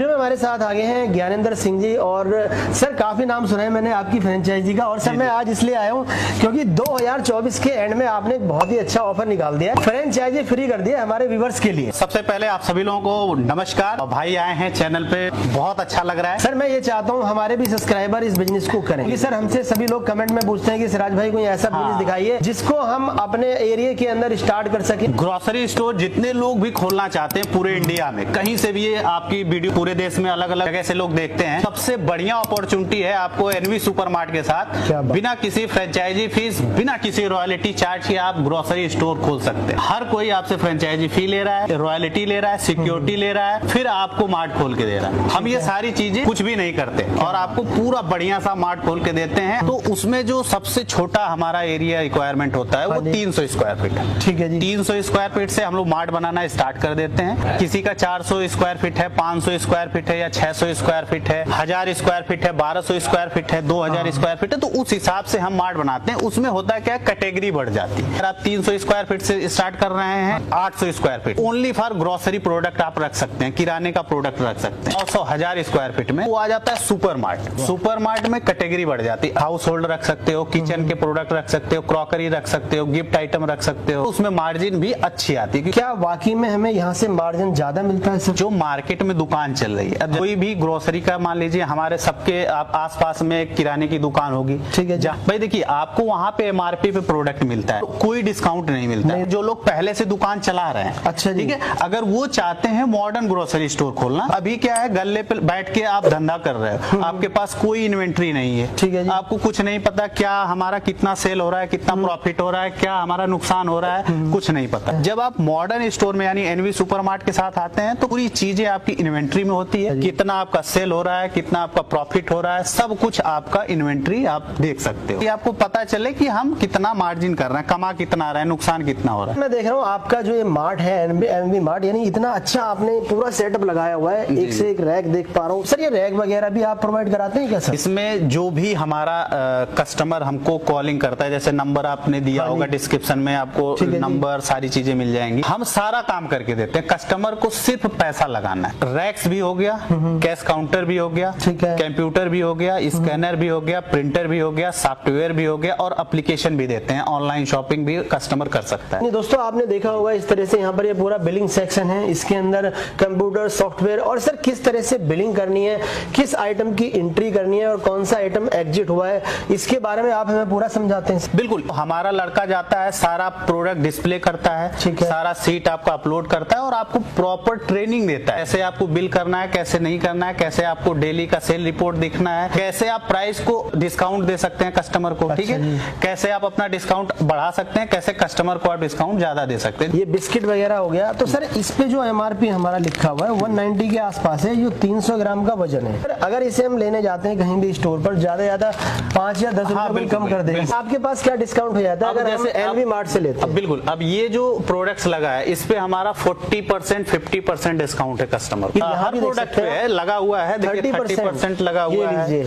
Video में हमारे साथ आगे हैं ज्ञानेंद्र सिंह जी। और सर काफी नाम सुना है मैंने आपकी फ्रेंचाइजी का, और सर मैं आज इसलिए आया हूँ क्योंकि 2024 के एंड में आपने एक बहुत ही अच्छा ऑफर निकाल दिया, फ्रेंचाइजी फ्री कर दिया हमारे व्यूवर्स के लिए। सबसे पहले आप सभी लोगों को नमस्कार। भाई आए हैं चैनल पे, बहुत अच्छा लग रहा है। सर मैं ये चाहता हूँ हमारे भी सब्सक्राइबर इस बिजनेस को करें, क्योंकि सर हमसे सभी लोग कमेंट में पूछते हैं कि सिराज भाई कोई ऐसा बिजनेस दिखाइए जिसको हम अपने एरिया के अंदर स्टार्ट कर सके। ग्रोसरी स्टोर जितने लोग भी खोलना चाहते हैं पूरे इंडिया में, कहीं से भी ये आपकी वीडियो पूरे देश में अलग अलग जगह से लोग देखते हैं, सबसे बढ़िया अपॉर्चुनिटी है आपको एनवी सुपरमार्ट के साथ। बिना किसी फ्रेंचाइजी फीस, बिना किसी रॉयल्टी चार्ज के आप ग्रोसरी स्टोर खोल सकते हैं। हर कोई आपसे फ्रेंचाइजी फी ले रहा है, रॉयल्टी ले रहा है, सिक्योरिटी ले रहा है, फिर आपको मार्ट खोल के दे रहा है। हम ये सारी चीजें कुछ भी नहीं करते और आपको पूरा बढ़िया सा मार्ट खोल के देते हैं। तो उसमें जो सबसे छोटा हमारा एरिया रिक्वायरमेंट होता है वो 300 स्क्वायर फीट है। ठीक है जी। 300 स्क्वायर फीट से हम लोग मार्ट बनाना स्टार्ट कर देते हैं। किसी का 400 स्क्वायर फीट है, 500 स्क्वायर फीट है, या 600 स्क्वायर फीट है, 1000 स्क्वायर फीट है, 1200 स्क्वायर फीट है, 2000 स्क्वायर फीट है, तो उस हिसाब से हम मार्ट बनाते हैं। उसमें होता है क्या, कैटेगरी बढ़ जाती है। अगर आप 300 स्क्वायर फीट से स्टार्ट कर रहे हैं, 800 square feet only for grocery product आप रख सकते हैं, किराने का प्रोडक्ट रख सकते हैं। 1000 स्क्वायर फीट में वो आ जाता है सुपर मार्ट। सुपर मार्ट में कैटेगरी बढ़ जाती है, हाउस होल्ड रख सकते हो, किचन के प्रोडक्ट रख सकते हो, क्रॉकरी रख सकते हो, गिफ्ट आइटम रख सकते हो, उसमें मार्जिन भी अच्छी आती है। क्या वाकई में हमें यहाँ से मार्जिन ज्यादा मिलता है सर? जो मार्केट में दुकान चल रही है, अब कोई भी ग्रोसरी का मान लीजिए हमारे सबके आसपास में एक किराने की दुकान होगी, ठीक है भाई, देखिए आपको वहाँ पे एमआरपी पे प्रोडक्ट मिलता है, कोई डिस्काउंट नहीं मिलता है। जो लोग पहले से दुकान चला रहे हैं, अच्छा ठीक है, अगर वो चाहते हैं मॉडर्न ग्रोसरी स्टोर खोलना, अभी क्या है गल्ले पे बैठ के आप धंधा कर रहे हो, आपके पास कोई इन्वेंट्री नहीं है, ठीक है, आपको कुछ नहीं पता क्या हमारा कितना सेल हो रहा है, कितना प्रॉफिट हो रहा है, क्या हमारा नुकसान हो रहा है, कुछ नहीं पता। जब आप मॉडर्न स्टोर में यानी एनवी सुपरमार्ट के साथ आते हैं तो पूरी चीजें आपकी इन्वेंट्री में होती है, कितना आपका सेल हो रहा है, कितना आपका प्रॉफिट हो रहा है, सब कुछ आपका इन्वेंट्री आप देख सकते हो। आपको पता चले कि हम कितना मार्जिन कर रहे हैं, कमा कितना आ रहा है, नुकसान कितना हो रहा है। मैं देख रहा हूँ आपका जो ये मार्ट है एनवी मार्ट, यानी इतना अच्छा आपने पूरा सेटअप लगाया हुआ है, एक से एक रैक देख पा रहा हूँ। सर ये रैक वगैरह भी आप प्रोवाइड कराते हैं क्या सर? इसमें जो भी हमारा कस्टमर हमको कॉलिंग करता है, जैसे नंबर आपने दिया होगा डिस्क्रिप्शन में, आपको नंबर सारी चीजें मिल जाएंगी, हम सारा काम करके देते हैं। कस्टमर को सिर्फ पैसा लगाना है। रैक्स भी हो गया, कैश काउंटर भी हो गया, कंप्यूटर भी हो गया, स्कैनर भी हो गया, प्रिंटर भी हो गया, सॉफ्टवेयर भी हो गया, और एप्लीकेशन भी देते हैं। ऑनलाइन शॉपिंग भी कस्टमर कर सकता है। दोस्तों आपने देखा होगा इस तरह से यहाँ पर ये पूरा बिलिंग सेक्शन है, इसके अंदर कंप्यूटर, सॉफ्टवेयर, और सर किस तरह से बिलिंग करनी है, किस आइटम की एंट्री करनी है और कौन सा आइटम एग्जिट हुआ है, इसके बारे में आप हमें पूरा समझाते हैं। बिल्कुल, हमारा लड़का जाता है, सारा प्रोडक्ट डिस्प्ले करता है, सारा सीट आपका अपलोड करता है और आपको प्रॉपर ट्रेनिंग देता है, कैसे आपको बिल करना है, कैसे नहीं करना है, कैसे आपको डेली का सेल रिपोर्ट दिखना है, कैसे आप प्राइस को डिस्काउंट दे सकते हैं कस्टमर को, ठीक है, कैसे आप अपना डिस्काउंट बढ़ा सकते हैं, कैसे कस्टमर को आप डिस्काउंट ज्यादा दे सकते हैं। ये बिस्किट वगैरह हो गया। तो सर इस पे जो एमआरपी हमारा लिखा हुआ है 190 के आसपास है, ये 300 ग्राम का वजन है। अगर इसे हम लेने जाते हैं कहीं भी स्टोर पर, ज्यादा 5 या 10 रुपए कम कर देंगे, आपके पास क्या डिस्काउंट हो जाता है अगर हम एनवी मार्ट से लेते हैं? बिल्कुल, अब ये जो प्रोडक्ट्स लगा है इस पे हमारा 40% 50% डिस्काउंट है कस्टमर। हर प्रोडक्ट पे लगा हुआ है, देखिए 30% लगा हुआ है,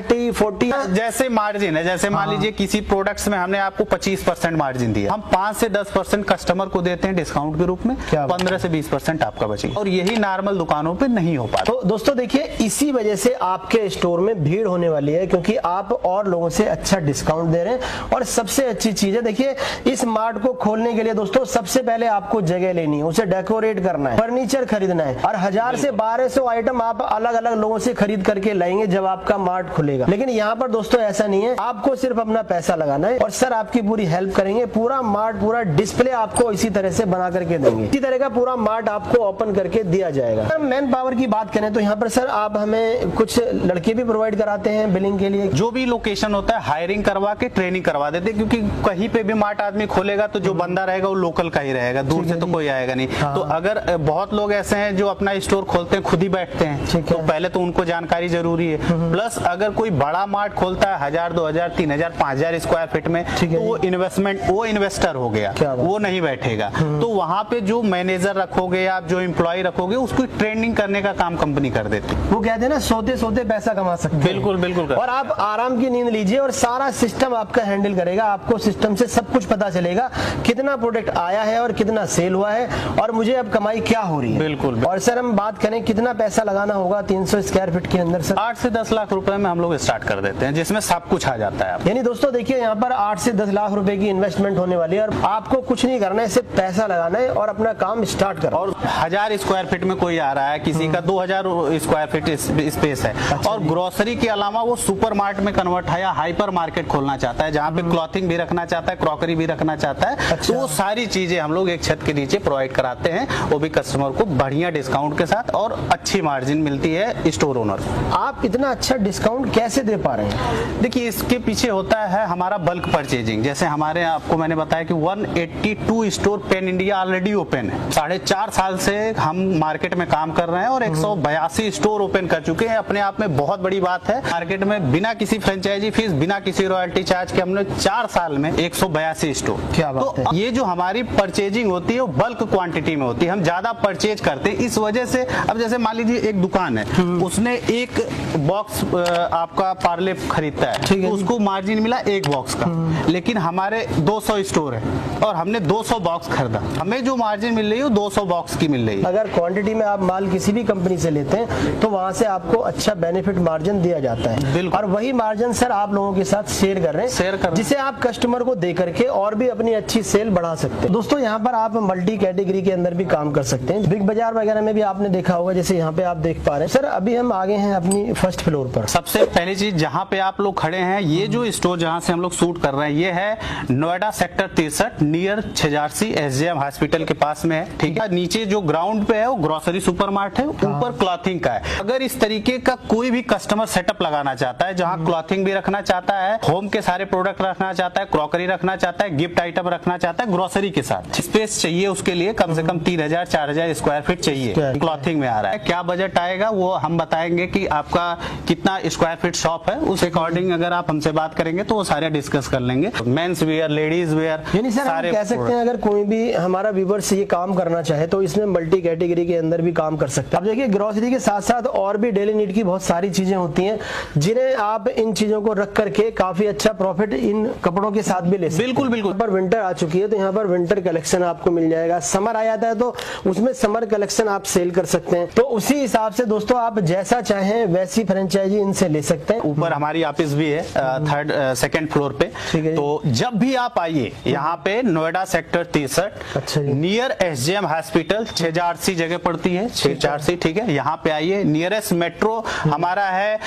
30 40 जैसे मार्जिन है। जैसे मान लीजिए किसी प्रोडक्ट्स में हमने आपको 25% मार्जिन दिया, हम 5 से 10% कस्टमर को देते हैं डिस्काउंट के रूप में, 15 से 20% आपका बचेगा, और यही नॉर्मल दुकानों पे नहीं हो पाता। तो दोस्तों देखिए इसी वजह से आपके स्टोर में भीड़ होने वाली है, क्योंकि आप और लोगों से अच्छा डिस्काउंट दे रहे हैं। और सबसे अच्छी चीज है, देखिए इस मार्ट को खोलने के लिए दोस्तों सबसे पहले आपको जगह लेनी है, उसे डेकोरेट करना है, फर्नीचर खरीदना है, और 1000 से 1200 आइटम आप अलग अलग लोगों से खरीद करके लाएंगे जब आपका मार्ट खुलेगा। लेकिन यहाँ पर दोस्तों ऐसा नहीं है, आपको सिर्फ अपना पैसा लगाना है और सर आपकी पूरी हेल्प करेंगे। पूरा मार्ट, पूरा डिस्प्ले आपको इसी तरह से बना करके देंगे, इसी तरह का पूरा मार्ट आपको ओपन करके दिया जाएगा। सर मैन पावर की बात करें तो यहाँ पर सर आप हमें कुछ लड़के भी प्रोवाइड कराते हैं बिलिंग के लिए? जो भी लोकेशन होता है हायरिंग करवा के ट्रेनिंग करवा देते हैं, क्योंकि कहीं पे भी मार्ट आदमी खोलेगा तो जो बंदा रहेगा वो लोकल का ही रहेगा, दूर से तो कोई आएगा नहीं। तो अगर बहुत लोग ऐसे हैं जो अपना स्टोर खोलते हैं खुद ही बैठते हैं, तो पहले तो उनको जानकारी जरूरी है। प्लस अगर कोई बड़ा मार्ट खोलता है 1000 2000 3000 5000 स्क्वायर फीट में, तो वो इन्वेस्टमेंट, वो इन्वेस्टर हो गया, वो नहीं बैठेगा। तो वहाँ पे जो मैनेजर रखोगे आप, जो एम्प्लॉय रखोगे, उसको ट्रेनिंग करने का काम कंपनी कर देती है। वो कहते हैं ना सोते सोते पैसा कमा सकते हैं। बिल्कुल बिल्कुल, और आप आराम की नींद लीजिए और सारा सिस्टम आपका हैंडल करेगा। आपको सिस्टम से सब कुछ पता चलेगा, कितना प्रोडक्ट आया है और कितना सेल हुआ है और मुझे अब कमाई क्या हो रही है। बिल्कुल। और सर हम बात करें कितना पैसा लगाना होगा 300 स्क्वायर फीट के अंदर सर? 8 से 10 लाख रुपए में हम लोग स्टार्ट कर देते हैं, जिसमें सब कुछ आ जाता है। यानी दोस्तों देखिए यहाँ पर 8 से 10 लाख रुपए की इन्वेस्टमेंट होने वाली है और आपको कुछ नहीं करना है, सिर्फ पैसा लगाना है और अपना काम स्टार्ट करना। और 1000 स्क्वायर फीट में कोई आ रहा है, किसी का 2000 स्क्वायर फीट स्पेस है। अच्छा। और ग्रोसरी के अलावा वो सुपर मार्केट में कन्वर्ट है या हाइपर मार्केट खोलना चाहता है, जहाँ पे क्लॉथिंग भी रखना चाहता है, क्रॉकरी भी रखना चाहता है। अच्छा। तो वो सारी चीजें हम लोग एक छत के नीचे प्रोवाइड कराते हैं, वो भी कस्टमर को बढ़िया डिस्काउंट के साथ, और अच्छी मार्जिन मिलती है स्टोर ओनर को। आप इतना अच्छा डिस्काउंट कैसे दे पा रहे हैं? देखिए, इसके पीछे होता है हमारा बल्क परचेजिंग। जैसे हमारे, आपको मैंने बताया कि 182 store pan India already open है। 4.5 साल से हम मार्केट में काम कर रहे हैं और 182 स्टोर ओपन कर चुके हैं। अपने आप में बहुत बड़ी बात है। मार्केट में बिना किसी फ्रेंचाइजी फीस, बिना किसी रॉयल्टी चार्ज के हमने 4 साल में 182 स्टोर। क्या बात है। तो ये जो हमारी परचेजिंग होती है वो बल्क क्वांटिटी में होती है, हम ज्यादा परचेज करते हैं। इस वजह से अब जैसे मान लीजिए एक दुकान है, उसने एक बॉक्स आपका पार्ले खरीदता है, ठीक है, तो उसको मार्जिन मिला एक बॉक्स का। लेकिन हमारे 200 स्टोर है और हमने 200 बॉक्स खरीदा, हमें जो मार्जिन मिल रही है वो 200 बॉक्स की मिल रही है। अगर क्वांटिटी में आप माल किसी भी कंपनी से लेते हैं तो वहां से आपको अच्छा बेनिफिट मार्जिन दिया जाता है। बिल्कुल। और वही मार्जिन सर आप लोगों के साथ शेयर कर रहे हैं, जिसे आप कस्टमर को दे करके और भी अपनी अच्छी सेल बढ़ा सकते हैं। दोस्तों यहाँ पर आप मल्टी कैटेगरी के अंदर भी काम कर सकते हैं। बिग बाजार वगैरह में भी आपने देखा होगा, जैसे यहाँ पे आप देख पा रहे हैं। सर अभी हम आगे हैं अपनी फर्स्ट फ्लोर पर। सबसे पहली चीज जहाँ पे आप लोग खड़े हैं, ये जो स्टोर जहाँ से हम लोग शूट कर रहे हैं, ये है Noida sector 63 near Chhajarsi SJM hospital के पास में है। ठीक है, नीचे जो ग्राउंड पे है वो ग्रोसरी सुपर मार्ट है, ऊपर क्लॉथिंग का है। अगर इस तरीके का कोई भी कस्टमर सेटअप लगाना चाहता है, जहाँ क्लॉथिंग भी रखना चाहता है, होम के सारे प्रोडक्ट रखना चाहता है, क्रॉकरी रखना चाहता है, गिफ्ट आइटम रखना चाहता है, ग्रोसरी के साथ स्पेस चाहिए, उसके लिए कम से कम 3000-4000 स्क्वायर फीट चाहिए। क्लॉथिंग में आ रहा है, क्या बजट आएगा वो हम बताएंगे कि आपका कितना स्क्वायर फीट शॉप है, उस अकॉर्डिंग अगर आप हमसे बात करेंगे तो वो सारे डिस्कस कर लेंगे। मेंस वेयर, लेडीज वेयर, यानी सर हम कह सकते हैं अगर कोई भी हमारा व्यूअर्स ये काम करना चाहे तो इसमें मल्टी कैटेगरी के अंदर भी काम कर सकते हैं। अब देखिए ग्रोसरी के साथ साथ और भी डेली नीड की बहुत सारी चीजें होती हैं, जिन्हें आप इन चीजों को रख करके काफी अच्छा प्रॉफिट इन कपड़ों के साथ भी ले सकते हैं। बिल्कुल बिल्कुल। पर विंटर आ चुकी है तो यहाँ पर विंटर कलेक्शन आपको मिल जाएगा। समर आ जाता है तो उसमें समर कलेक्शन आप सेल कर सकते हैं। तो उसी हिसाब से दोस्तों आप जैसा चाहें वैसी फ्रेंचाइजी इनसे ले सकते हैं। ऊपर हमारी ऑफिस भी है सेकंड फ्लोर पे। तो जब भी आप आइए यहाँ पे Noida sector 63 near SJM hospital, 6 जगह पड़ती है, 6 ठीक है। यहाँ पे आइए। नियरेस्ट मेट्रो हमारा है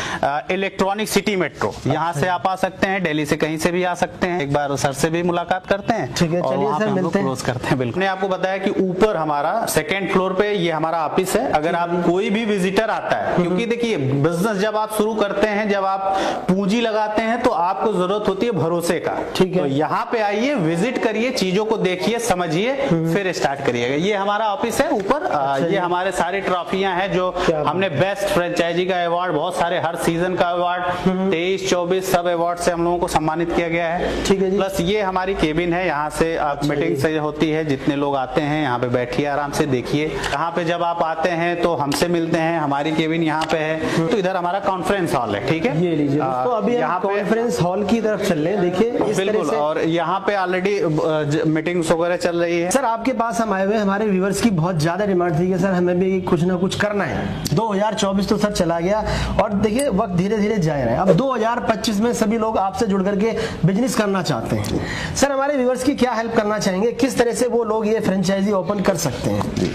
इलेक्ट्रॉनिक सिटी मेट्रो, यहाँ से आप आ सकते हैं, दिल्ली से कहीं से भी आ सकते हैं। एक बार सर से भी मुलाकात करते हैं। ठीक है, चलिए सर मिलते हैं। क्लोज करते हैं। बिल्कुल, मैंने आपको बताया कि ऊपर हमारा सेकंड फ्लोर पे ये हमारा ऑफिस है। अगर आप कोई भी विजिटर आता है, क्योंकि देखिए बिजनेस जब आप शुरू करते हैं, जब आप पूंजी लगाते हैं तो आपको जरूरत होती है भरोसे का। ठीक है, तो यहाँ पे आइए, विजिट करिए, चीजों को देखिए, समझिए, फिर स्टार्ट करिएगा। ये हमारा ऑफिस है ऊपर। ये हमारे सारी ट्रॉफियां हैं जो हमने बेस्ट फ्रेंचाइजी का अवार्ड, बहुत सारे हर सीजन का अवार्ड 23-24 सब अवार्ड से हम लोगों को सम्मानित किया गया है। ठीक है जी। प्लस ये हमारी केबिन है, यहाँ से आप मीटिंग से होती है। जितने लोग आते हैं यहाँ पे बैठिए, आराम से देखिए। यहाँ पे जब आप आते हैं तो हमसे मिलते हैं, हमारी केबिन यहाँ पे है। तो इधर हमारा कॉन्फ्रेंस हॉल है। ठीक है, ये लीजिए तो अभी यहाँ कॉन्फ्रेंस हॉल की तरफ चल रहे हैं। देखिए बिल्कुल, और यहाँ पे ऑलरेडी मीटिंग्स वगैरह चल रही है। सर आपके पास हम आए हुए, हमारे व्यूअर्स की बहुत ज्यादा डिमांड थी कि सर हमें भी कुछ ना कुछ करना है। 2024 तो सर चला गया और देखिए वक्त धीरे धीरे जा रहा है। अब 2025 में सभी लोग आपसे जुड़ करके बिजनेस करना चाहते हैं। सर हमारे व्यूअर्स की क्या हेल्प करना चाहेंगे, किस तरह से वो लोग ये फ्रेंचाइजी ओपन कर सकते हैं?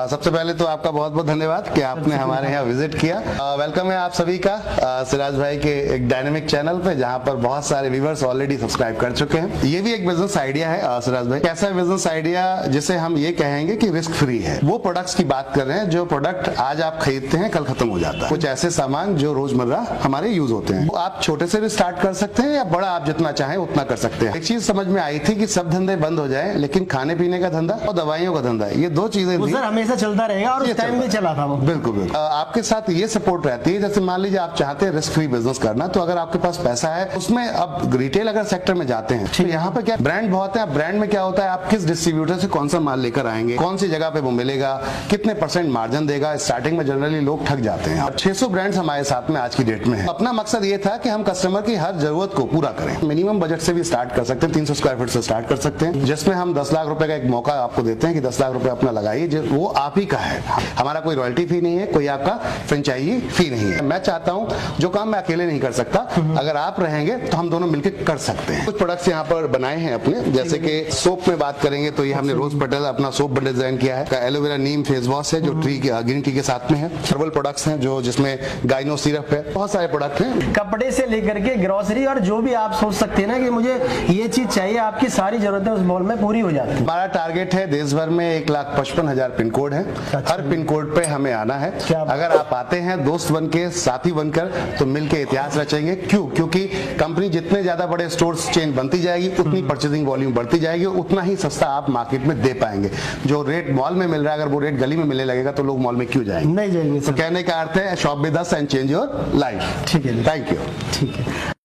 सबसे पहले तो आपका बहुत बहुत धन्यवाद कि आपने हमारे यहाँ विजिट किया। वेलकम है आप सभी का सिराज भाई के एक डायनेमिक चैनल पे, जहाँ पर बहुत सारे व्यूअर्स ऑलरेडी सब्सक्राइब कर चुके हैं। ये भी एक बिजनेस आइडिया है सिराज भाई। कैसा बिजनेस आइडिया जिसे हम ये कहेंगे कि रिस्क फ्री है। वो प्रोडक्ट्स की बात कर रहे हैं जो प्रोडक्ट आज आप खरीदते हैं कल खत्म हो जाता है। कुछ ऐसे सामान जो रोजमर्रा हमारे यूज होते हैं, आप छोटे से भी स्टार्ट कर सकते हैं या बड़ा आप जितना चाहें उतना कर सकते हैं। एक चीज समझ में आई थी कि सब धंधे बंद हो जाए, लेकिन खाने पीने का धंधा और दवाइयों का धंधा, ये दो चीजें हमेशा चलता रहेगा और उस टाइम भी चला था वो। बिल्कुल बिल्कुल। आपके साथ ये सपोर्ट रहती है। जैसे मान लीजिए आप चाहते हैं रिस्क फ्री बिजनेस करना, तो अगर आपके पास पैसा है उसमें, अब रिटेल अगर सेक्टर में जाते हैं तो यहाँ पे क्या ब्रांड बहुत है। ब्रांड में क्या होता है, आप किस डिस्ट्रीब्यूटर से कौन सा माल लेकर आएंगे, कौन सी जगह पे वो मिलेगा, कितने % मार्जिन देगा। स्टार्टिंग में जनरली लोग ठग जाते हैं। 600 ब्रांड्स हमारे साथ में आज की डेट में है। अपना मकसद ये था कि हम कस्टमर की हर जरूरत को पूरा करें। मिनिमम बजट से भी स्टार्ट कर सकते हैं, 300 स्क्वायर फीट से स्टार्ट कर सकते हैं, जिसमें हम 10 लाख रुपए का एक मौका आपको देते हैं कि 10 लाख रुपए अपना लगाइए, वो आप ही का है। हमारा कोई रॉयल्टी फी नहीं है, कोई आपका फ्रेंचाइजी फी नहीं है। मैं चाहता हूं जो काम मैं अकेले नहीं कर सकता, अगर आप रहेंगे तो हम दोनों मिलकर कर सकते हैं। कुछ प्रोडक्ट्स यहाँ पर बनाए हैं अपने, जैसे कि सोप में बात करेंगे तो ये हमने रोज पटेल अपना सोप डिजाइन किया है। एलोवेरा नीम फेस वॉश है जो ग्रीन टी के साथ में है। हर्बल प्रोडक्ट्स हैं जो जिसमें गाइनो सिरप है, बहुत सारे प्रोडक्ट हैं। कपड़े से लेकर के ग्रोसरी और जो भी आप सोच सकते हैं ना कि मुझे ये चीज चाहिए, आपकी सारी जरूरतें उस मॉल में पूरी हो जाती है। हमारा टारगेट है देश भर में 1,55,000 पिन कोड है। हर पिन कोड पे हमें आना है। अगर आप आते हैं दोस्त बन के, साथी बनकर, तो मिलके इतिहास रचेंगे। क्यों? क्योंकि कंपनी जितने ज्यादा बड़े स्टोर्स चेन बनती जाएगी उतनी परचेजिंग वॉल्यूम बढ़ती जाएगी, उतना ही सस्ता आप मार्केट में दे पाएंगे। जो रेट मॉल में मिल रहा है अगर वो रेट गली में मिलने लगेगा तो लोग मॉल में क्यों जाएंगे? नहीं जाएंगे। तो कहने का अर्थ है shop with us and change your life. ठीक है, थैंक यू। ठीक है।